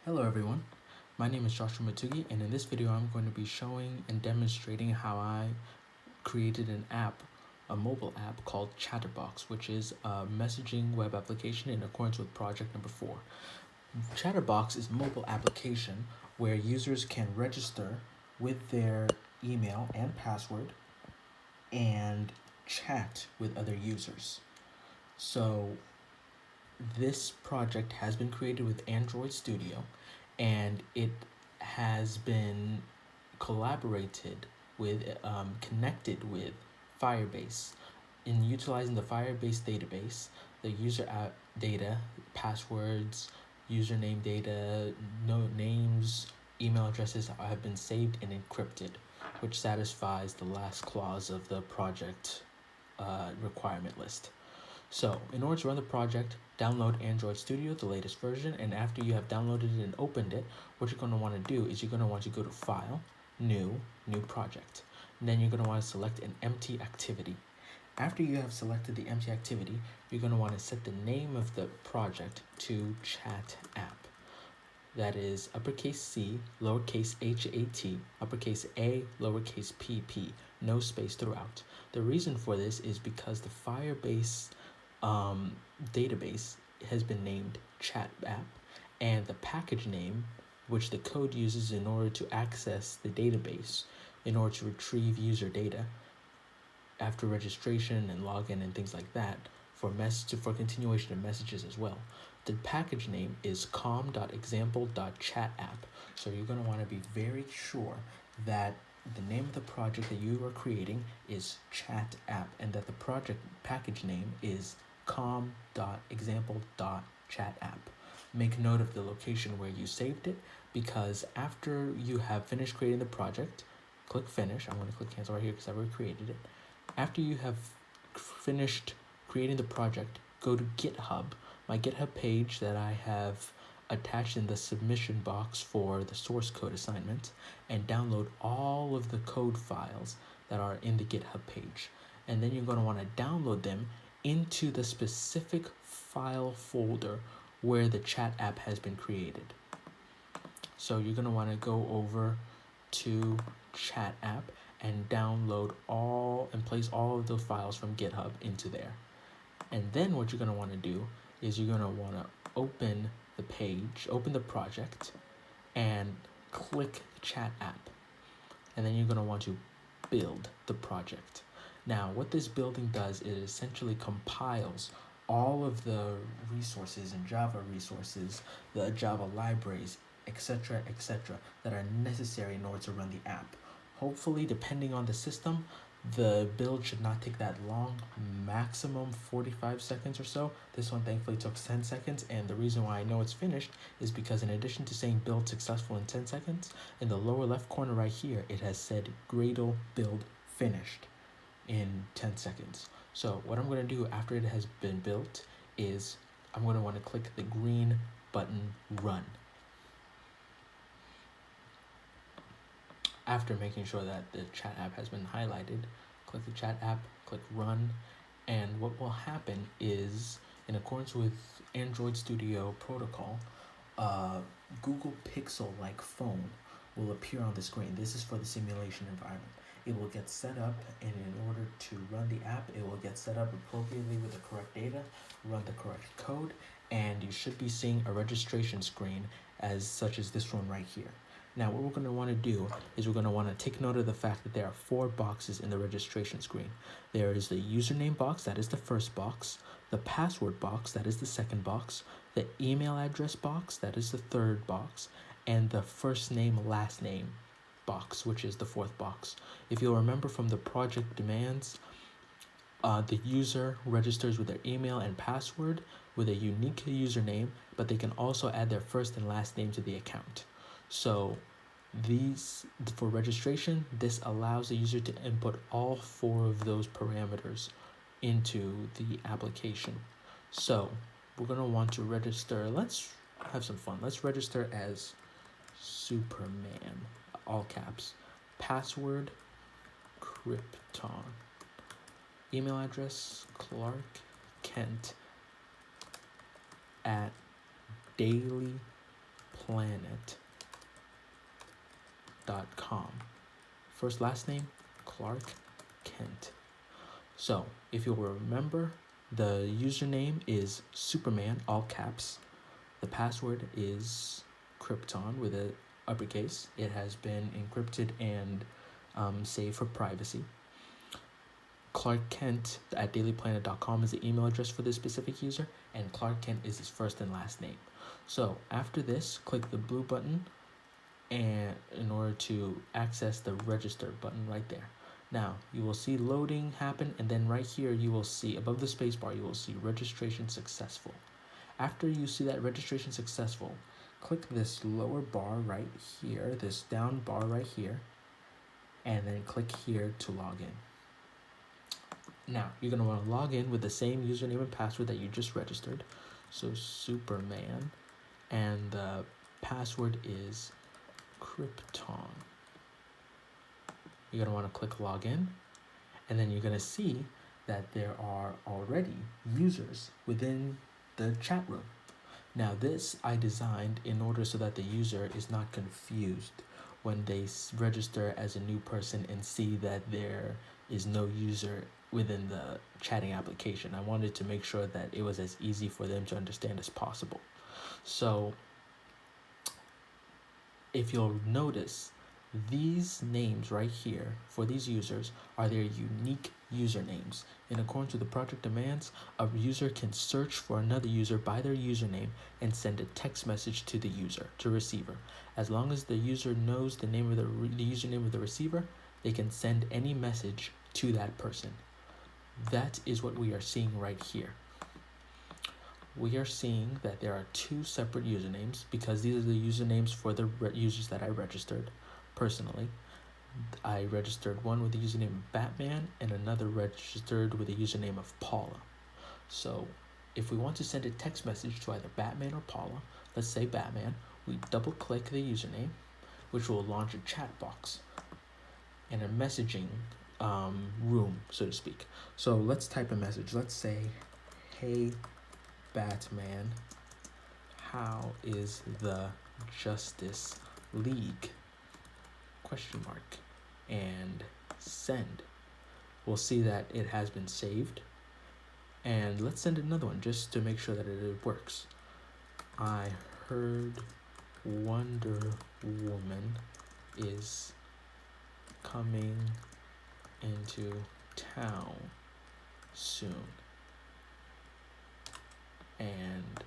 Hello everyone, my name is Joshua Matugi, and in this video I'm going to be showing and demonstrating how I created an app, a mobile app called Chatterbox, which is a messaging web application in accordance with project number 4. Chatterbox is a mobile application where users can register with their email and password and chat with other users. So this project has been created with Android Studio, and it has been collaborated with, connected with Firebase. In utilizing the Firebase database, the user data, passwords, username data, names, email addresses have been saved and encrypted, which satisfies the last clause of the project requirement list. So, in order to run the project, download Android Studio, the latest version, and after you have downloaded it and opened it, what you're going to want to do is you're going to want to go to File, New Project. And then you're going to want to select an empty activity. After you have selected the empty activity, you're going to want to set the name of the project to Chat App. That is uppercase C, lowercase HAT, uppercase A, lowercase PP, no space throughout. The reason for this is because the Firebase database has been named Chat App, and the package name, which the code uses in order to access the database, in order to retrieve user data after registration and login and things like that, for continuation of messages as well. The package name is com.example.chatapp. So you're going to want to be very sure that the name of the project that you are creating is Chat App, and that the project package name is com.example.chatapp. Make note of the location where you saved it, because after you have finished creating the project, click finish. I'm going to click cancel right here because I've already created it. After you have finished creating the project, go to GitHub, my GitHub page that I have attached in the submission box for the source code assignment, and download all of the code files that are in the GitHub page. And then you're going to want to download them into the specific file folder where the chat app has been created. So you're going to want to go over to Chat App and download all and place all of those files from GitHub into there. And then what you're going to want to do is you're going to want to open the page, open the project, and click Chat App. And then you're going to want to build the project. Now, what this building does is essentially compiles all of the resources and Java resources, the Java libraries, etc., that are necessary in order to run the app. Hopefully, depending on the system, the build should not take that long, maximum 45 seconds or so. This one thankfully took 10 seconds, and the reason why I know it's finished is because in addition to saying build successful in 10 seconds, in the lower left corner right here, it has said Gradle build finished in 10 seconds. So what I'm going to do after it has been built is I'm going to want to click the green button Run. After making sure that the chat app has been highlighted, click the chat app, click Run, and what will happen is, in accordance with Android Studio protocol, Google Pixel-like phone will appear on the screen. This is for the simulation environment. It will get set up, and in order to run the app, it will get set up appropriately with the correct data, run the correct code, and you should be seeing a registration screen such as this one right here. Now, what we're going to want to do is we're going to want to take note of the fact that there are 4 boxes in the registration screen. There is the username box, that is the first box, the password box, that is the second box, the email address box, that is the third box, and the first name, last name box, which is the 4th box. If you'll remember from the project demands, the user registers with their email and password with a unique username, but they can also add their first and last name to the account. So for registration, this allows the user to input all 4 of those parameters into the application. So we're going to want to register. Let's have some fun. Let's register as Superman, all caps. Password, Krypton. Email address, Clark Kent at dailyplanet.com. First, last name, Clark Kent. So, if you'll remember, the username is Superman, all caps. The password is Krypton with a uppercase. It has been encrypted and saved for privacy. Clark Kent at dailyplanet.com is the email address for this specific user, and Clark Kent is his first and last name. So after this, click the blue button and in order to access the register button right there. Now you will see loading happen, and then right here you will see above the spacebar you will see registration successful. After you see that registration successful, click this lower bar right here, this down bar right here, and then click here to log in. Now, you're going to want to log in with the same username and password that you just registered. So, Superman, and the password is Krypton. You're going to want to click login, and then you're going to see that there are already users within the chat room. Now, this I designed in order so that the user is not confused when they register as a new person and see that there is no user within the chatting application. I wanted to make sure that it was as easy for them to understand as possible. So if you'll notice, these names right here for these users are their unique usernames. In accordance with the project demands, a user can search for another user by their username and send a text message to the receiver. As long as the user knows the name of the username of the receiver, they can send any message to that person. That is what we are seeing right here. We are seeing that there are two separate usernames because these are the usernames for the users that I registered personally. I registered one with the username of Batman and another registered with the username of Paula. So if we want to send a text message to either Batman or Paula, let's say Batman, we double click the username, which will launch a chat box and a messaging room, so to speak. So let's type a message. Let's say, "Hey Batman, how is the Justice League?" ? And send. We'll see that it has been saved. And let's send another one just to make sure that it works. "I heard Wonder Woman is coming into town soon." And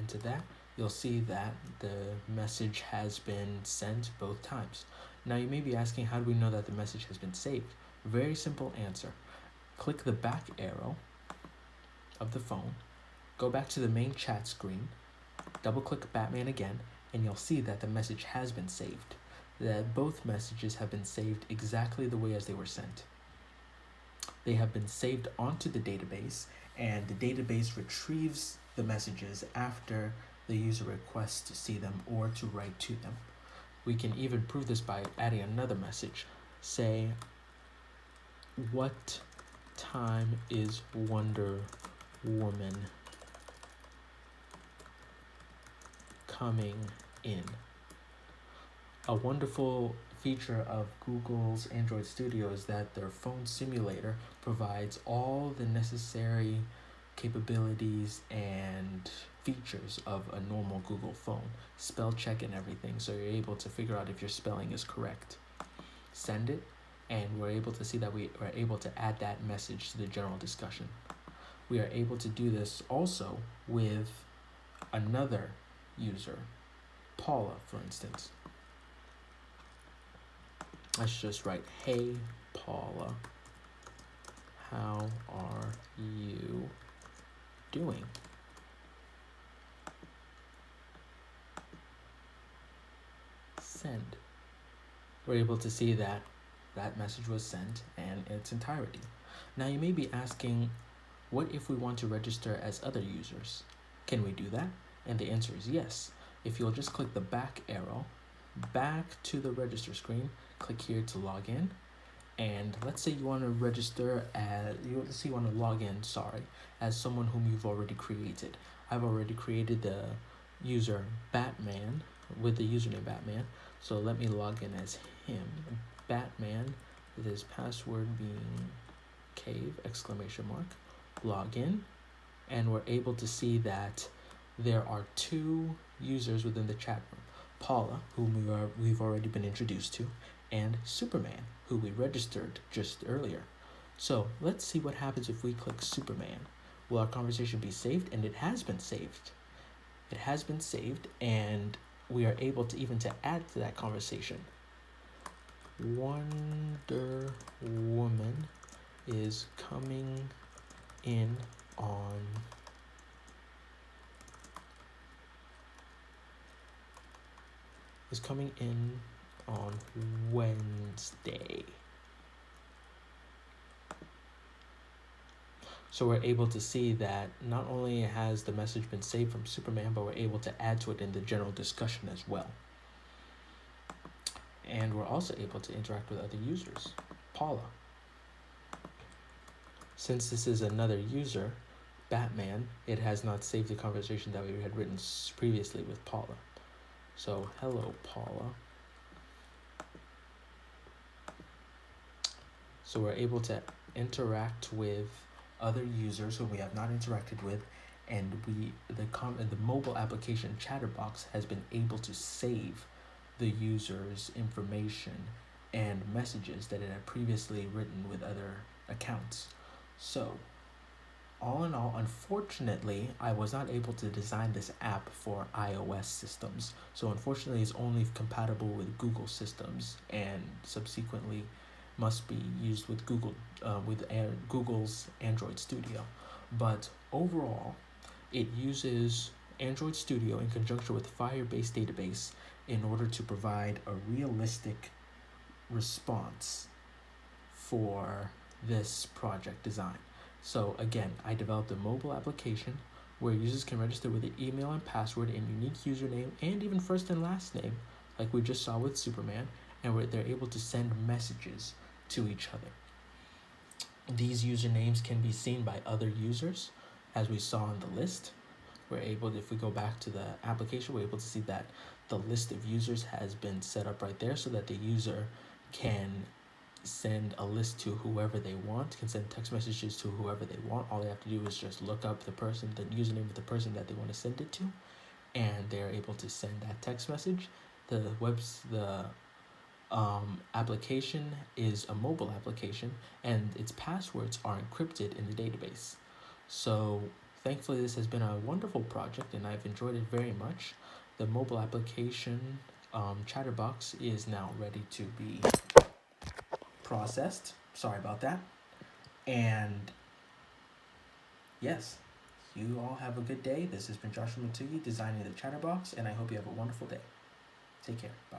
to that, you'll see that the message has been sent both times. Now you may be asking, how do we know that the message has been saved? Very simple answer. Click the back arrow of the phone, go back to the main chat screen, double click Batman again, and you'll see that the message has been saved. That both messages have been saved exactly the way as they were sent. They have been saved onto the database, and the database retrieves the messages after the user requests to see them or to write to them. We can even prove this by adding another message. Say, "What time is Wonder Woman coming in?" A wonderful feature of Google's Android Studio is that their phone simulator provides all the necessary capabilities and features of a normal Google phone, spell check and everything, so you're able to figure out if your spelling is correct. Send it, and we're able to see that we are able to add that message to the general discussion. We are able to do this also with another user, Paula, for instance. Let's just write, "Hey Paula, how are you doing?" Send. We're able to see that that message was sent in its entirety. Now you may be asking, what if we want to register as other users? Can we do that? And the answer is yes. If you'll just click the back arrow, back to the register screen, click here to log in, and let's say you want to register as, you want to log in, as someone whom you've already created. I've already created the user Batman with the username Batman. So let me log in as him, Batman, with his password being cave exclamation mark. Log in, and we're able to see that there are two users within the chat room: Paula, whom we've already been introduced to, and Superman, who we registered just earlier. So let's see what happens if we click Superman. Will our conversation be saved? And it has been saved. It has been saved, and we are able to even to add to that conversation. Wonder Woman is coming in on Wednesday. So we're able to see that not only has the message been saved from Superman, but we're able to add to it in the general discussion as well. And we're also able to interact with other users. Paula. Since this is another user, Batman, it has not saved the conversation that we had written previously with Paula. So, hello, Paula. So we're able to interact with other users who we have not interacted with, and the mobile application Chatterbox has been able to save the user's information and messages that it had previously written with other accounts. So, all in all, unfortunately, I was not able to design this app for iOS systems. So unfortunately, it's only compatible with Google systems, and subsequently must be used with Google's Android Studio. But overall, it uses Android Studio in conjunction with Firebase database in order to provide a realistic response for this project design. So again, I developed a mobile application where users can register with an email and password and unique username and even first and last name, like we just saw with Superman, and where they're able to send messages to each other. These usernames can be seen by other users, as we saw in the list. We're able, if we go back to the application, we're able to see that the list of users has been set up right there so that the user can send a list to whoever they want, can send text messages to whoever they want. All they have to do is just look up the username of the person that they want to send it to, and they're able to send that text message. The application is a mobile application, and its passwords are encrypted in the database. So thankfully, this has been a wonderful project, and I've enjoyed it very much. The mobile application Chatterbox is now ready to be processed. Sorry about that. And yes, you all have a good day. This has been Joshua Matugi designing the Chatterbox, and I hope you have a wonderful day. Take care. Bye.